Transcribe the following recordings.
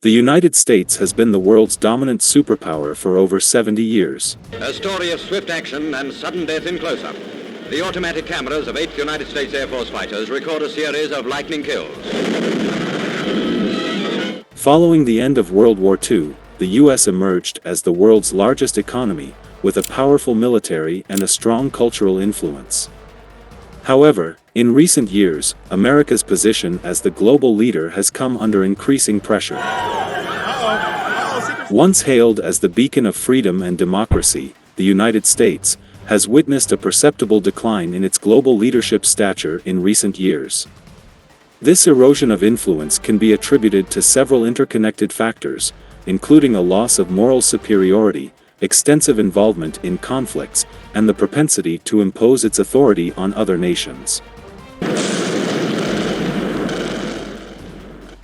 The United States has been the world's dominant superpower for over 70 years. A story of swift action and sudden death in close-up. The automatic cameras of 8th United States Air Force fighters record a series of lightning kills. Following the end of World War II, the U.S. emerged as the world's largest economy, with a powerful military and a strong cultural influence. However, in recent years, America's position as the global leader has come under increasing pressure. Once hailed as the beacon of freedom and democracy, the United States has witnessed a perceptible decline in its global leadership stature in recent years. This erosion of influence can be attributed to several interconnected factors, including a loss of moral superiority, extensive involvement in conflicts, and the propensity to impose its authority on other nations.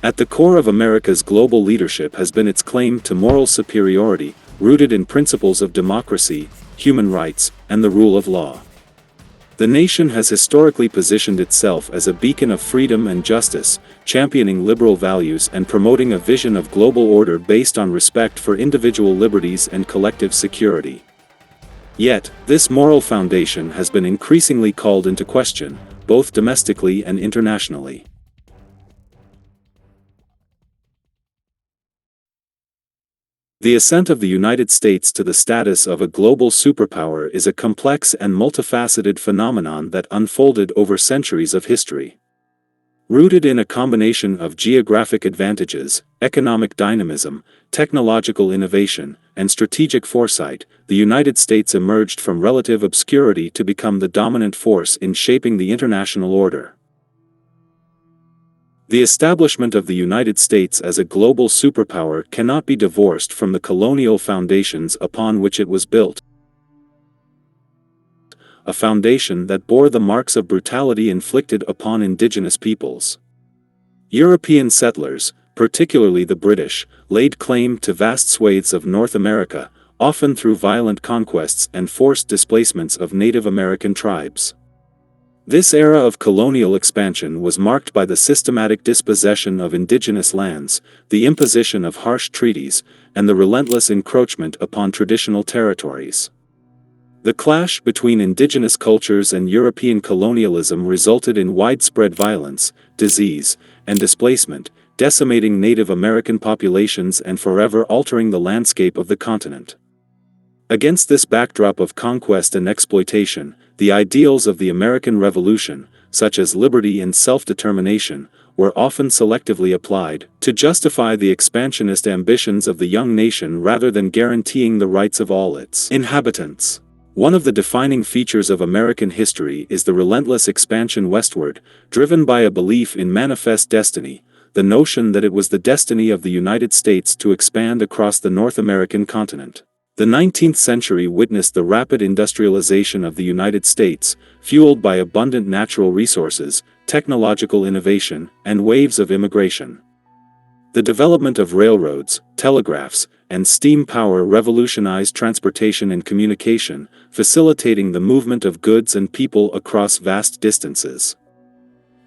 At the core of America's global leadership has been its claim to moral superiority, rooted in principles of democracy, human rights, and the rule of law. The nation has historically positioned itself as a beacon of freedom and justice, championing liberal values and promoting a vision of global order based on respect for individual liberties and collective security. Yet, this moral foundation has been increasingly called into question, both domestically and internationally. The ascent of the United States to the status of a global superpower is a complex and multifaceted phenomenon that unfolded over centuries of history. Rooted in a combination of geographic advantages, economic dynamism, technological innovation, and strategic foresight, the United States emerged from relative obscurity to become the dominant force in shaping the international order. The establishment of the United States as a global superpower cannot be divorced from the colonial foundations upon which it was built. A foundation that bore the marks of brutality inflicted upon indigenous peoples. European settlers, particularly the British, laid claim to vast swathes of North America, often through violent conquests and forced displacements of Native American tribes. This era of colonial expansion was marked by the systematic dispossession of indigenous lands, the imposition of harsh treaties, and the relentless encroachment upon traditional territories. The clash between indigenous cultures and European colonialism resulted in widespread violence, disease, and displacement, decimating Native American populations and forever altering the landscape of the continent. Against this backdrop of conquest and exploitation, the ideals of the American Revolution, such as liberty and self-determination, were often selectively applied to justify the expansionist ambitions of the young nation rather than guaranteeing the rights of all its inhabitants. One of the defining features of American history is the relentless expansion westward, driven by a belief in manifest destiny, the notion that it was the destiny of the United States to expand across the North American continent. The 19th century witnessed the rapid industrialization of the United States, fueled by abundant natural resources, technological innovation, and waves of immigration. The development of railroads, telegraphs, and steam power revolutionized transportation and communication, facilitating the movement of goods and people across vast distances.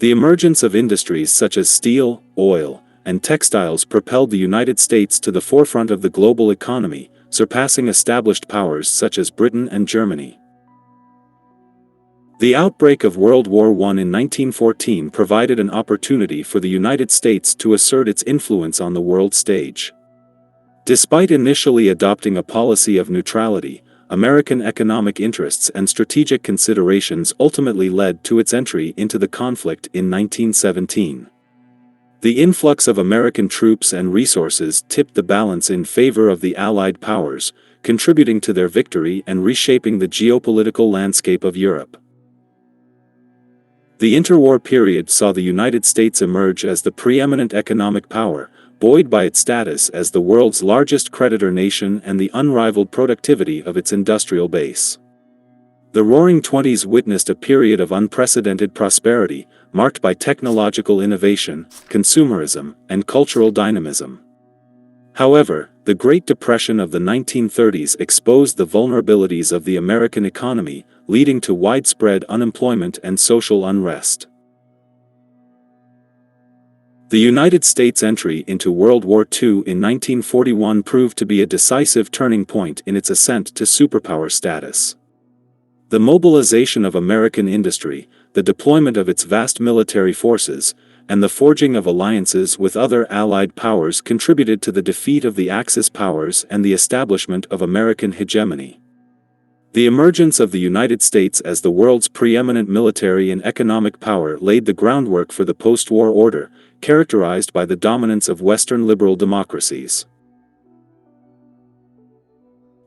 The emergence of industries such as steel, oil, and textiles propelled the United States to the forefront of the global economy, surpassing established powers such as Britain and Germany. The outbreak of World War I in 1914 provided an opportunity for the United States to assert its influence on the world stage. Despite initially adopting a policy of neutrality, American economic interests and strategic considerations ultimately led to its entry into the conflict in 1917. The influx of American troops and resources tipped the balance in favor of the Allied powers, contributing to their victory and reshaping the geopolitical landscape of Europe. The interwar period saw the United States emerge as the preeminent economic power, buoyed by its status as the world's largest creditor nation and the unrivaled productivity of its industrial base. The Roaring Twenties witnessed a period of unprecedented prosperity, marked by technological innovation, consumerism, and cultural dynamism. However, the Great Depression of the 1930s exposed the vulnerabilities of the American economy, leading to widespread unemployment and social unrest. The United States' entry into World War II in 1941 proved to be a decisive turning point in its ascent to superpower status. The mobilization of American industry, the deployment of its vast military forces, and the forging of alliances with other Allied powers contributed to the defeat of the Axis powers and the establishment of American hegemony. The emergence of the United States as the world's preeminent military and economic power laid the groundwork for the post-war order, characterized by the dominance of Western liberal democracies.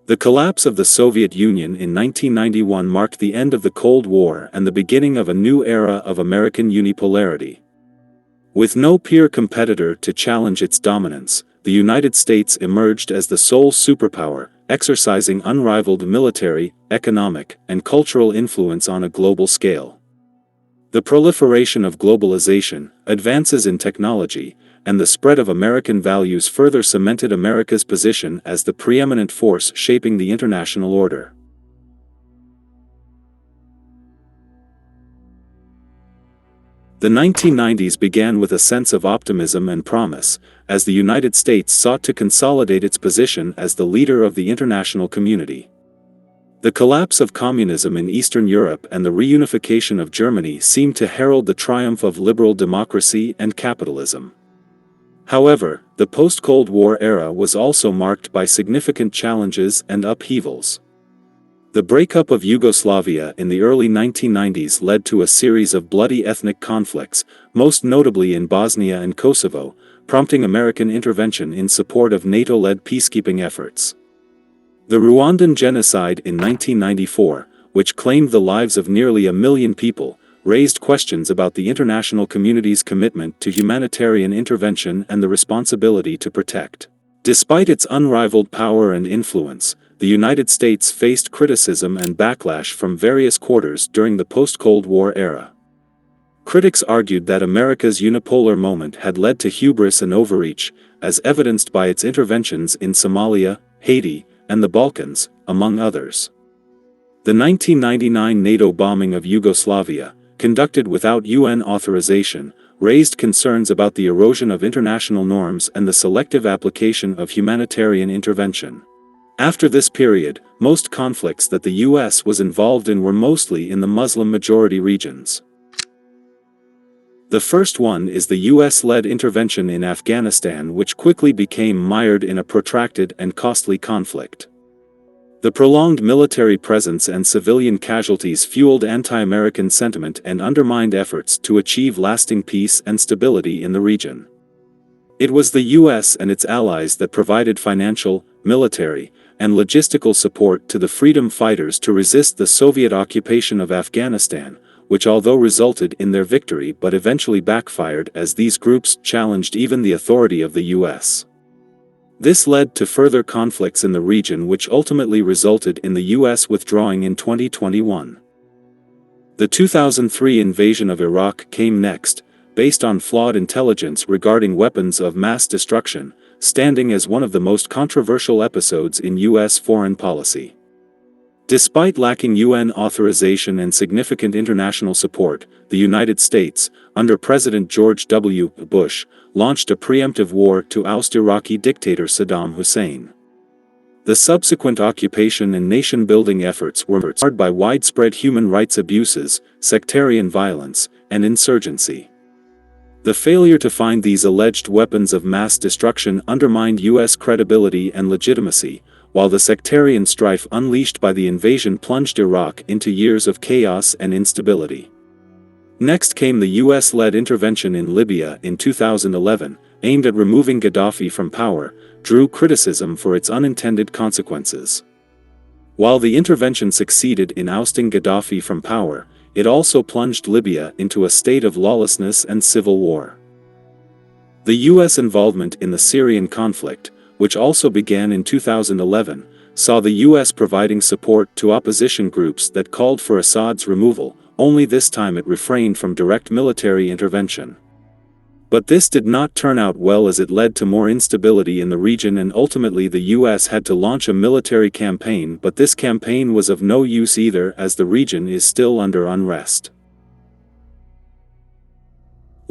The collapse of the Soviet Union in 1991 marked the end of the Cold War and the beginning of a new era of American unipolarity. With no peer competitor to challenge its dominance, the United States emerged as the sole superpower, exercising unrivaled military, economic, and cultural influence on a global scale. The proliferation of globalization, advances in technology, and the spread of American values further cemented America's position as the preeminent force shaping the international order. The 1990s began with a sense of optimism and promise, as the United States sought to consolidate its position as the leader of the international community. The collapse of communism in Eastern Europe and the reunification of Germany seemed to herald the triumph of liberal democracy and capitalism. However, the post-Cold War era was also marked by significant challenges and upheavals. The breakup of Yugoslavia in the early 1990s led to a series of bloody ethnic conflicts, most notably in Bosnia and Kosovo, prompting American intervention in support of NATO-led peacekeeping efforts. The Rwandan genocide in 1994, which claimed the lives of nearly 1 million people, raised questions about the international community's commitment to humanitarian intervention and the responsibility to protect. Despite its unrivaled power and influence, the United States faced criticism and backlash from various quarters during the post-Cold War era. Critics argued that America's unipolar moment had led to hubris and overreach, as evidenced by its interventions in Somalia, Haiti, and the Balkans, among others. The 1999 NATO bombing of Yugoslavia, conducted without UN authorization, raised concerns about the erosion of international norms and the selective application of humanitarian intervention. After this period, most conflicts that the U.S. was involved in were mostly in the Muslim-majority regions. The first one is the U.S.-led intervention in Afghanistan, which quickly became mired in a protracted and costly conflict. The prolonged military presence and civilian casualties fueled anti-American sentiment and undermined efforts to achieve lasting peace and stability in the region. It was the U.S. and its allies that provided financial, military, and logistical support to the freedom fighters to resist the Soviet occupation of Afghanistan, which although resulted in their victory but eventually backfired as these groups challenged even the authority of the U.S. This led to further conflicts in the region, which ultimately resulted in the U.S. withdrawing in 2021. The 2003 invasion of Iraq came next, based on flawed intelligence regarding weapons of mass destruction, standing as one of the most controversial episodes in U.S. foreign policy. Despite lacking UN authorization and significant international support, the United States, under President George W. Bush, launched a preemptive war to oust Iraqi dictator Saddam Hussein. The subsequent occupation and nation-building efforts were marred by widespread human rights abuses, sectarian violence, and insurgency. The failure to find these alleged weapons of mass destruction undermined U.S. credibility and legitimacy, while the sectarian strife unleashed by the invasion plunged Iraq into years of chaos and instability. Next came the U.S.-led intervention in Libya in 2011, aimed at removing Gaddafi from power, drew criticism for its unintended consequences. While the intervention succeeded in ousting Gaddafi from power, it also plunged Libya into a state of lawlessness and civil war. The U.S. involvement in the Syrian conflict, which also began in 2011, saw the U.S. providing support to opposition groups that called for Assad's removal, only this time it refrained from direct military intervention. But this did not turn out well, as it led to more instability in the region, and ultimately the U.S. had to launch a military campaign, but this campaign was of no use either, as the region is still under unrest.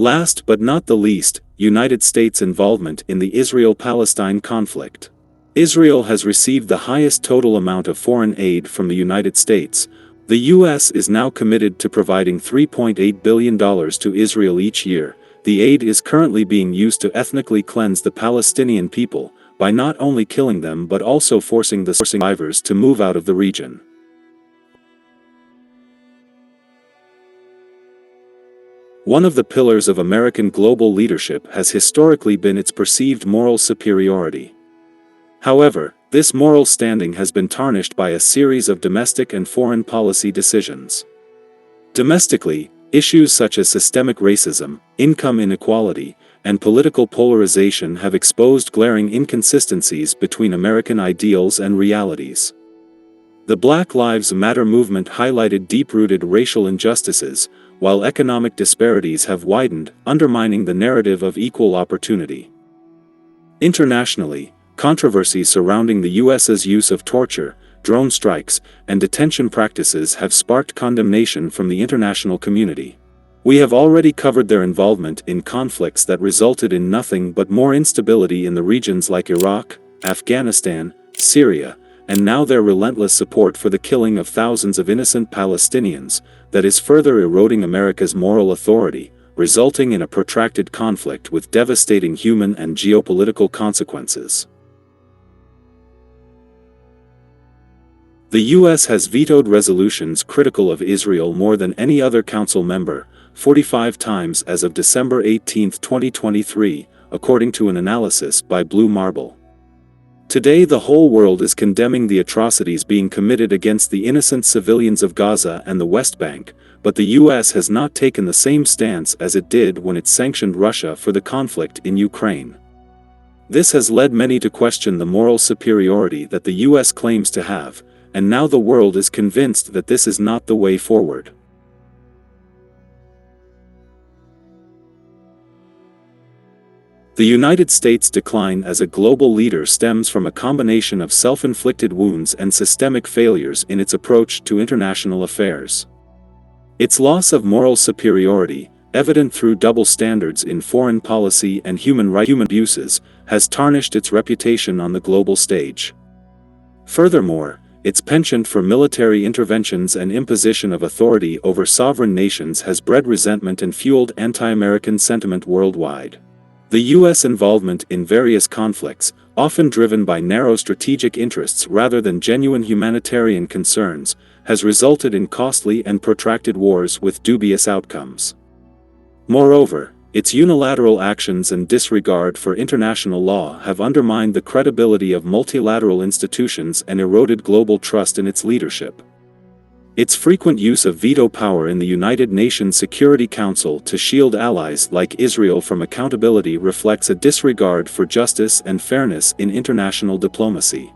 Last but not the least, United States involvement in the Israel-Palestine conflict. Israel has received the highest total amount of foreign aid from the United States. The U.S. is now committed to providing $3.8 billion to Israel each year. The aid is currently being used to ethnically cleanse the Palestinian people, by not only killing them but also forcing the survivors to move out of the region. One of the pillars of American global leadership has historically been its perceived moral superiority. However, this moral standing has been tarnished by a series of domestic and foreign policy decisions. Domestically, issues such as systemic racism, income inequality, and political polarization have exposed glaring inconsistencies between American ideals and realities. The Black Lives Matter movement highlighted deep-rooted racial injustices, while economic disparities have widened, undermining the narrative of equal opportunity. Internationally, controversies surrounding the U.S.'s use of torture, drone strikes, and detention practices have sparked condemnation from the international community. We have already covered their involvement in conflicts that resulted in nothing but more instability in the regions like Iraq, Afghanistan, Syria, and now their relentless support for the killing of thousands of innocent Palestinians, that is further eroding America's moral authority, resulting in a protracted conflict with devastating human and geopolitical consequences. The U.S. has vetoed resolutions critical of Israel more than any other council member, 45 times as of December 18, 2023, according to an analysis by Blue Marble. Today the whole world is condemning the atrocities being committed against the innocent civilians of Gaza and the West Bank, but the U.S. has not taken the same stance as it did when it sanctioned Russia for the conflict in Ukraine. This has led many to question the moral superiority that the U.S. claims to have, and now the world is convinced that this is not the way forward. The United States' decline as a global leader stems from a combination of self-inflicted wounds and systemic failures in its approach to international affairs. Its loss of moral superiority, evident through double standards in foreign policy and human abuses, has tarnished its reputation on the global stage. Furthermore, its penchant for military interventions and imposition of authority over sovereign nations has bred resentment and fueled anti-American sentiment worldwide. The U.S. involvement in various conflicts, often driven by narrow strategic interests rather than genuine humanitarian concerns, has resulted in costly and protracted wars with dubious outcomes. Moreover, its unilateral actions and disregard for international law have undermined the credibility of multilateral institutions and eroded global trust in its leadership. Its frequent use of veto power in the United Nations Security Council to shield allies like Israel from accountability reflects a disregard for justice and fairness in international diplomacy.